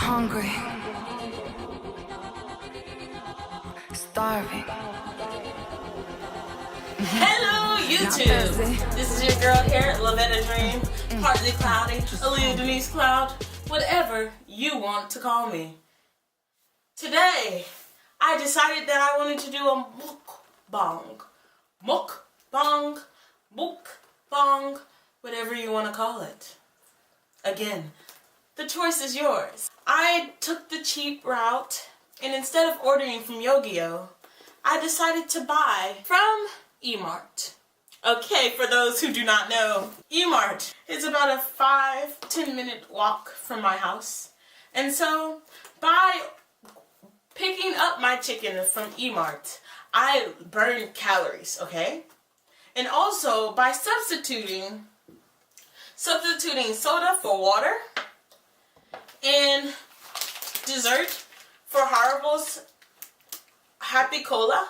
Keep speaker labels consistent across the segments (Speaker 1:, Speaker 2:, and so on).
Speaker 1: hungry, starving.
Speaker 2: Hello, YouTube. This is your girl here, Lavetta Dream, partly cloudy, Alia Denise Cloud, whatever you want to call me. Today, I decided that I wanted to do a mukbang. Mukbang, whatever you want to call it. Again, the choice is yours. I took the cheap route, and instead of ordering from Yogio, I decided to buy from E-Mart. Okay, for those who do not know, E-Mart is about a 5-10 minute walk from my house. And so, by picking up my chicken from E-Mart, I burn calories, okay? And also, by substituting soda for water and dessert for Haribo's Happy Cola,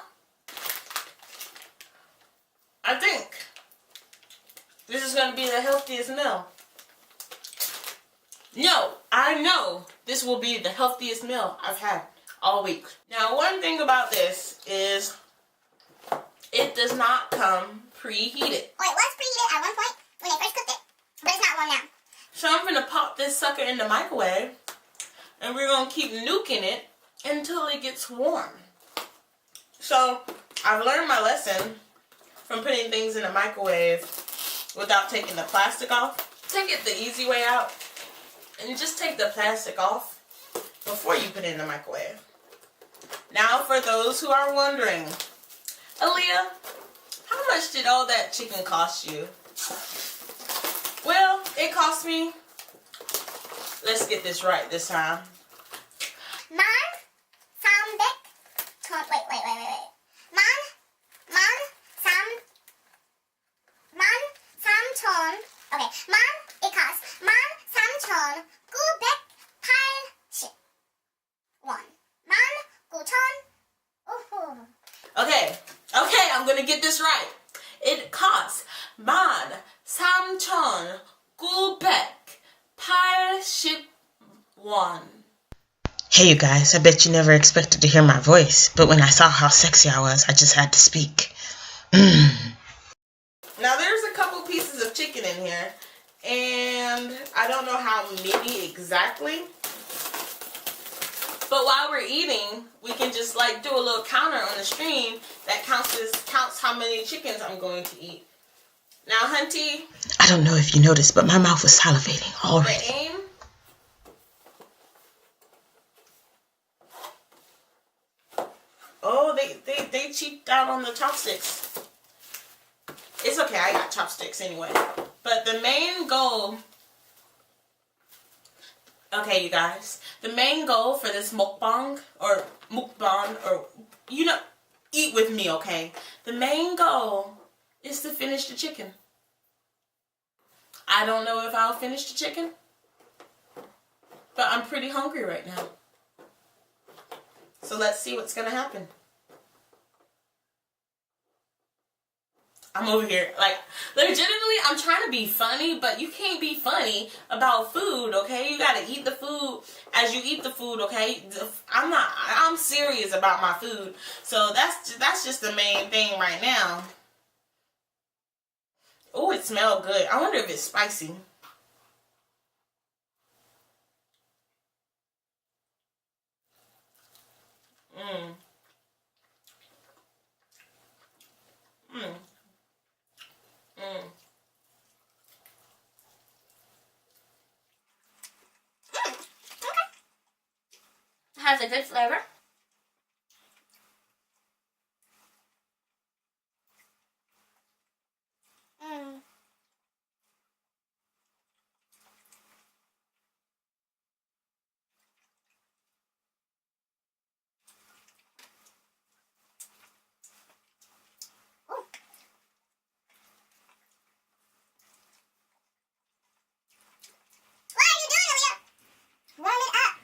Speaker 2: I think this is going to be the healthiest meal. No, I know this will be the healthiest meal I've had all week. Now, one thing about this is it does not come preheated.
Speaker 3: Well, it was preheated at one point when I first cooked it, but it's not one now.
Speaker 2: So I'm going to pop this sucker in the microwave, and we're going to keep nuking it until it gets warm. So I've learned my lesson from putting things in the microwave without taking the plastic off. Take it the easy way out and just take the plastic off before you put it in the microwave. Now, for those who are wondering, Alia, how much did all that chicken cost you? Well, it cost me, let's get this right this time.
Speaker 3: It costs
Speaker 2: Okay, I'm gonna get this right. It costs 13,981. Hey you guys, I bet you never expected to hear my voice, but when I saw how sexy I was, I just had to speak. Now there's a couple pieces of chicken in here, and I don't know how many exactly. But while we're eating, we can just like do a little counter on the stream that counts how many chickens I'm going to eat. Now, Hunty,
Speaker 4: I don't know if you noticed, but my mouth was salivating already.
Speaker 2: the aim. Oh, they cheaped out on the chopsticks. It's okay, I got chopsticks anyway. But the main goal, okay, you guys, the main goal for this mukbang, or you know, eat with me, okay? The main goal is to finish the chicken. I don't know if I'll finish the chicken, but I'm pretty hungry right now. So let's see what's gonna happen. I'm over here, like, legitimately, I'm trying to be funny, but you can't be funny about food, okay? You gotta eat the food as you eat the food, okay? I'm serious about my food. So that's just the main thing right now. Oh, it smells good. I wonder if it's spicy.
Speaker 3: has a good flavor. Warm it up.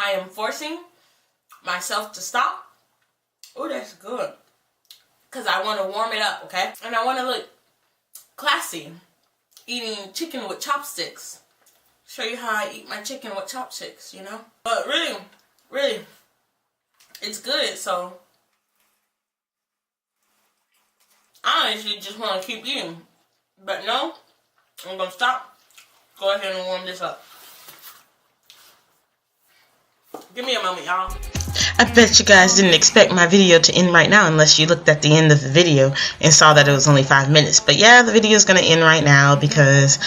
Speaker 2: I am forcing myself to stop. Oh, that's good. Because I want to warm it up, okay? And I want to look classy eating chicken with chopsticks. Show you how I eat my chicken with chopsticks, you know? But really, really, it's good, so I honestly just want to keep eating. But no, I'm going to stop. Go ahead and warm this up. Give me a moment, y'all.
Speaker 4: I bet you guys didn't expect my video to end right now unless you looked at the end of the video and saw that it was only 5 minutes. But yeah, the video is going to end right now because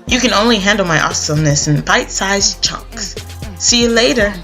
Speaker 4: you can only handle my awesomeness in bite-sized chunks. See you later.